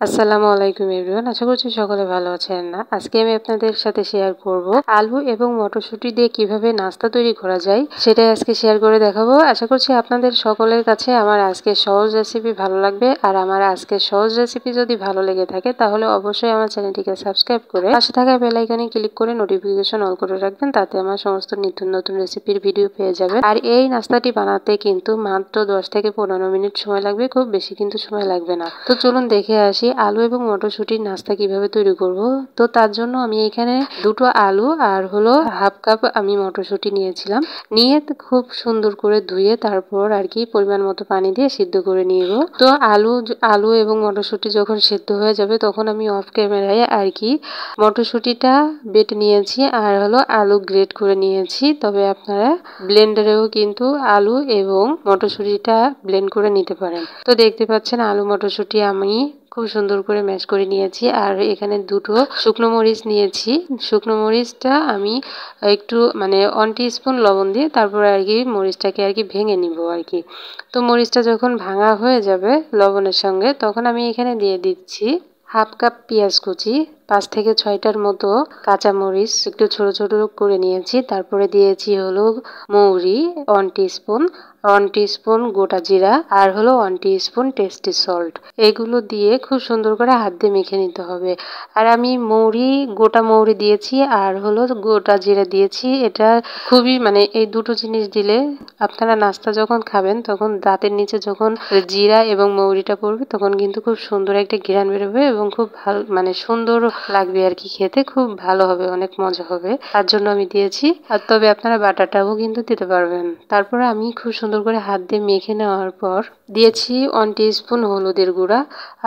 আসসালামু আলাইকুম এভরিওয়ান, আশা করছি সকলে ভালো আছেন। না আজকে আমি আপনাদের সাথে শেয়ার করব আলু এবং মটরশুঁটি দিয়ে কিভাবে নাস্তা তৈরি করা যায়, সেটাই আজকে শেয়ার করে দেখাবো। আশা করছি আপনাদের সকলের কাছে আমার আজকের সহজ রেসিপি ভালো লাগবে। আর আমার আজকের সহজ রেসিপি যদি ভালো লেগে থাকে তাহলে অবশ্যই আমার চ্যানেলটিকে সাবস্ক্রাইব করে পাশে থাকা বেল আইকনে ক্লিক করে নোটিফিকেশন অল করে রাখবেন, তাতে আমার সমস্ত নিত্য নতুন রেসিপির ভিডিও পেয়ে যাবেন। আর এই নাস্তাটি বানাতে কিন্তু মাত্র 10 থেকে 15 মিনিট সময় লাগবে, খুব বেশি কিন্তু সময় লাগবে না। তো চলুন দেখে আসি আলু এবং মটরশুঁটির নাস্তা কিভাবে তৈরি করব। তো তার জন্য আমি এখানে দুটো আলু আর হলো হাফ কাপ আমি মটরশুঁটি নিয়েছিলাম। নিয়ে খুব সুন্দর করে ধুয়ে তারপর আর কি পরিমাণ মতো পানি দিয়ে সিদ্ধ করে নিব। তো আলু এবং মটরশুঁটি যখন সিদ্ধ হয়ে যাবে তখন আমি অফ ক্যামেরায় আর কি মটরশুঁটিটা বেটে নিয়েছি আর হলো আলু গ্রেট করে নিয়েছি। তবে আপনারা ব্লেন্ডারেও কিন্তু আলু এবং মটরশুঁটিটা ব্লেন্ড করে নিতে পারেন। তো দেখতে পাচ্ছেন আলু মটরশুঁটি আমি খুব সুন্দর করে ম্যাশ করে নিয়েছি। আর এখানে দুটো শুকনো মরিচ নিয়েছি। শুকনো মরিচটা আমি একটু 1 টিস্পুন লবণ দিয়ে তারপর আর কি মরিচটাকে আর কি ভেঙে নিব আর কি। তো মরিচটা যখন ভাঙা হয়ে যাবে লবণের সঙ্গে তখন আমি এখানে দিয়ে দিচ্ছি হাফ কাপ পেঁয়াজ কুচি, 5 থেকে 6টার মতো কাঁচা মরিচ একটু ছোট ছোট করে নিয়েছি। তারপরে দিয়েছি হলো মৌরি 1 টিস্পুন, 1 টিস্পুন গোটা জিরা আর হলো 1 টিস্পুন টেস্টি সল্ট। এগুলো দিয়ে খুব সুন্দর করে হাত দিয়ে মেখে নিতে হবে। আর আমি গোটা মৌরি দিয়েছি আর হলো গোটা জিরা দিয়েছি। এটা খুবই এই দুটো জিনিস দিলে আপনারা নাস্তা যখন খাবেন তখন দাঁতের নিচে যখন জিরা এবং মৌরিটা পড়বে তখন কিন্তু খুব সুন্দর একটা ঘ্রাণ বেরোবে এবং খুব ভালো সুন্দর লাগবে আর কি, খেতে খুব ভালো হবে, অনেক মজা হবে। তার জন্য আমি দিয়েছি। আর তবে আপনারা বাটাটাও কিন্তু দিতে পারবেন। তারপরে আমি খুব সুন্দর করে হাত দিয়ে মেখে নেওয়ার পর দিয়েছি 1 টিস্পুন হলুদের গুঁড়া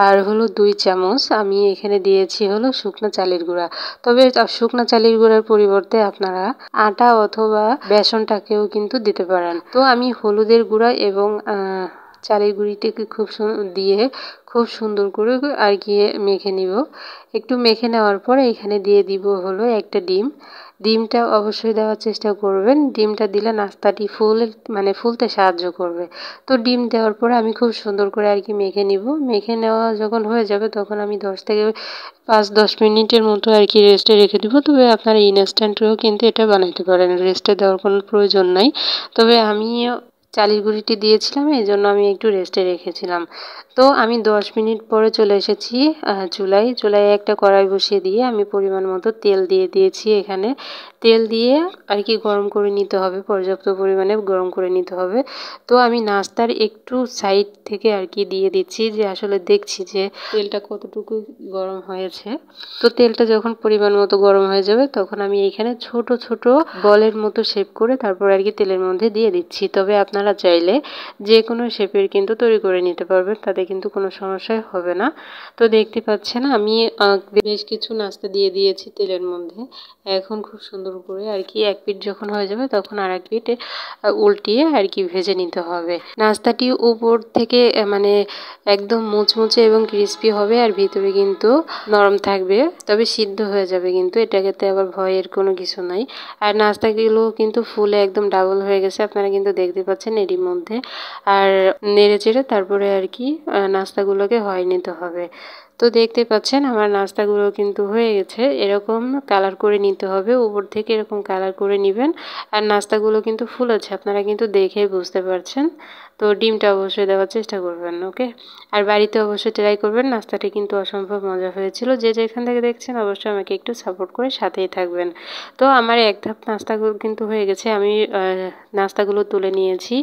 আর হলো 2 চামচ আমি এখানে দিয়েছি হলো শুকনো চালের গুঁড়া। তবে শুকনো চালের গুঁড়ার পরিবর্তে আপনারা আটা অথবা বেসনটাকেও কিন্তু দিতে পারেন। তো আমি হলুদের গুঁড়া এবং চালের গুঁড়িটাকে দিয়ে খুব সুন্দর করে আর কি মেখে নিব। একটু মেখে নেওয়ার পর এখানে দিয়ে দিব হলো একটা ডিম। ডিমটা অবশ্যই দেওয়ার চেষ্টা করবেন। ডিমটা দিলে নাস্তাটি ফুলতে সাহায্য করবে। তো ডিম দেওয়ার পরে আমি খুব সুন্দর করে আর কি মেখে নিব। মেখে নেওয়া যখন হয়ে যাবে তখন আমি 10 থেকে 5-10 মিনিটের মতো আর কি রেস্টে রেখে দিব। তবে আপনারা ইনস্ট্যান্টেও কিন্তু এটা বানাইতে পারেন, রেস্টে দেওয়ার কোনো প্রয়োজন নাই। তবে আমি চালের গুঁড়িটি দিয়েছিলাম এই জন্য আমি একটু রেস্টে রেখেছিলাম। তো আমি 10 মিনিট পরে চলে এসেছি চুলায় একটা কড়াই বসিয়ে দিয়ে আমি পরিমাণ মতো তেল দিয়ে দিয়েছি। এখানে তেল দিয়ে আর কি গরম করে নিতে হবে, পর্যাপ্ত পরিমাণে গরম করে নিতে হবে। তো আমি নাস্তার একটু সাইড থেকে আর কি দিয়ে দিচ্ছি, যে আসলে দেখছি যে তেলটা কতটুকু গরম হয়েছে। তো তেলটা যখন পরিমাণ মতো গরম হয়ে যাবে তখন আমি এখানে ছোট ছোট বলের মতো শেপ করে তারপর আর কি তেলের মধ্যে দিয়ে দিচ্ছি। তবে আপনারা চাইলে যে কোনো শেপের কিন্তু তৈরি করে নিতে পারবেন, তাতে কিন্তু কোনো সমস্যাই হবে না। তো দেখতে পাচ্ছেন আমি বেশ কিছু নাস্তা দিয়ে দিয়েছি তেলের মধ্যে। এখন খুব সুন্দর করে আর কি এক পিঠ যখন হয়ে যাবে তখন আর এক পিঠে উল্টিয়ে আর কি ভেজে নিতে হবে। নাস্তাটি উপর থেকে একদম মুচমুচে এবং ক্রিস্পি হবে আর ভিতরে কিন্তু নরম থাকবে, তবে সিদ্ধ হয়ে যাবে কিন্তু, এটাতে আবার ভয়ের কোনো কিছু নাই। আর নাস্তাগুলো কিন্তু ফুলে একদম ডাবল হয়ে গেছে, আপনারা কিন্তু দেখতে পাচ্ছেন এরই মধ্যে। আর নেড়ে চেড়ে তারপরে আর কি নাস্তাগুলোকে হয়ে নিতে হবে। তো দেখতে পাচ্ছেন আমার নাস্তাগুলো কিন্তু হয়ে গেছে। এরকম কালার করে নিতে হবে, উপর থেকে এরকম কালার করে নেবেন। আর নাস্তাগুলো কিন্তু ফুলেছে, আপনারা কিন্তু দেখেই বুঝতে পারছেন। তো ডিমটা অবশ্যই দেওয়ার চেষ্টা করবেন, ওকে। আর বাড়িতে অবশ্যই ট্রাই করবেন। নাস্তাটি কিন্তু অসম্ভব মজা হয়েছিল। যে যেখান থেকে দেখছেন অবশ্যই আমাকে একটু সাপোর্ট করে সাথেই থাকবেন। তো আমার এক ধাপ নাস্তাগুলো কিন্তু হয়ে গেছে, আমি নাস্তাগুলো তুলে নিয়েছি।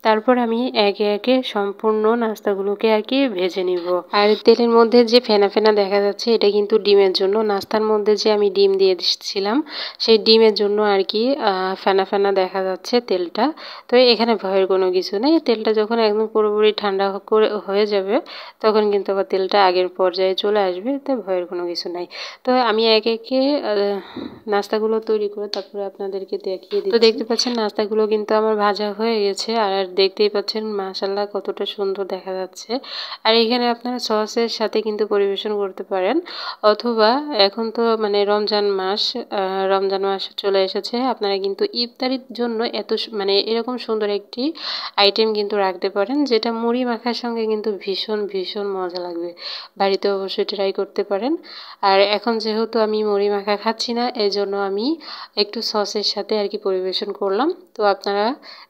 তারপর আমি একে একে সম্পূর্ণ নাস্তাগুলোকে আর কি ভেজে নিব। আর তেলের মধ্যে যে ফেনা ফেনা দেখা যাচ্ছে এটা কিন্তু ডিমের জন্য। নাস্তার মধ্যে যে আমি ডিম দিয়ে দিচ্ছিলাম সেই ডিমের জন্য আর কি ফেনা ফেনা দেখা যাচ্ছে তেলটা। তো এখানে ভয়ের কোনো কিছু নেই। তেলটা যখন একদম পুরোপুরি ঠান্ডা হয়ে যাবে তখন কিন্তু আবার তেলটা আগের পর্যায়ে চলে আসবে, তাই ভয়ের কোনো কিছু নাই। তো আমি একে একে নাস্তাগুলো তৈরি করে তারপরে আপনাদেরকে দেখিয়ে দিচ্ছি। তো দেখতে পাচ্ছেন নাস্তাগুলো কিন্তু আমার ভাজা হয়ে গেছে। আর দেখতেই পাচ্ছেন মাশাআল্লাহ কতটা সুন্দর দেখা যাচ্ছে। আর এখানে আপনারা সসের সাথে কিন্তু পরিবেশন করতে পারেন, অথবা এখন তো মানে রমজান মাস চলে এসেছে, আপনারা কিন্তু ইফতারির জন্য মানে এরকম সুন্দর একটি আইটেম কিন্তু রাখতে পারেন, যেটা মুড়ি মাখার সঙ্গে কিন্তু ভীষণ ভীষণ মজা লাগবে। বাড়িতে অবশ্যই ট্রাই করতে পারেন। আর এখন যেহেতু আমি মুড়ি মাখা খাচ্ছি না, এই জন্য আমি একটু সসের সাথে আর কি পরিবেশন করলাম। তো আপনারা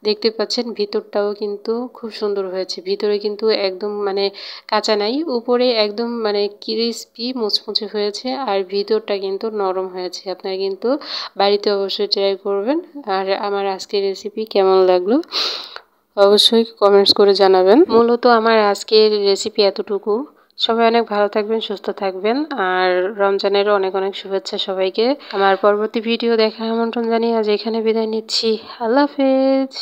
দেখতে পাচ্ছেন ভিতরটাও কিন্তু খুব সুন্দর হয়েছে। ভিতরে কিন্তু একদম মানে কাঁচা নাই, উপরে একদম মানে ক্রিসপি মুচমুচে হয়েছে, আর ভিতরটা কিন্তু নরম হয়েছে। আপনারা কিন্তু বাড়িতে অবশ্যই ট্রাই করবেন। আর আমার আজকের রেসিপি কেমন লাগলো অবশ্যই কমেন্টস করে জানাবেন। মূলত আমার আজকের রেসিপি এতটুকু। সবাই অনেক ভালো থাকবেন, সুস্থ থাকবেন, আর রমজানেরও অনেক অনেক শুভেচ্ছা সবাইকে। আমার পরবর্তী ভিডিও দেখার আমন্ত্রণ জানিয়ে আজ এখানে বিদায় নিচ্ছি। আল্লাহ হাফেজ।